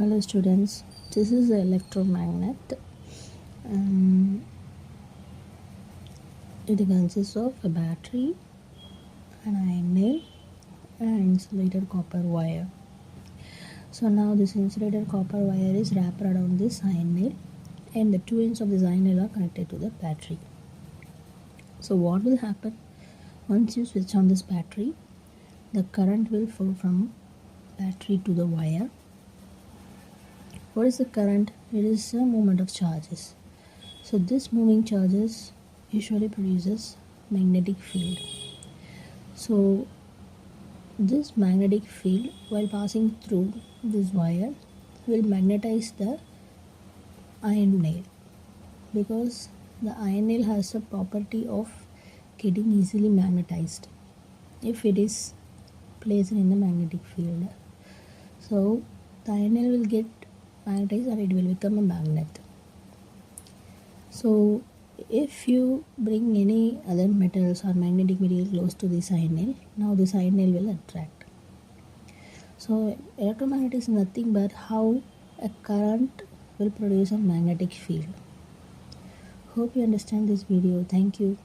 Hello students, this is the electromagnet. Um, it consists of a battery, an iron nail, and an insulated copper wire. So now this insulated copper wire is wrapped around this iron nail, and the two ends of this iron nail are connected to the battery. So what will happen once you switch on this battery? The current will flow from battery to the wire. What is the current? It is a movement of charges. So this moving charges usually produces magnetic field. So this magnetic field, while passing through this wire, will magnetize the iron nail, because the iron nail has the property of getting easily magnetized if it is placed in the magnetic field. So the iron nail will get magnetized and it will become a magnet. So if you bring any other metals or magnetic material close to this iron nail, now this iron nail will attract. So electromagnet is nothing but how a current will produce a magnetic field. Hope you understand this video. Thank you.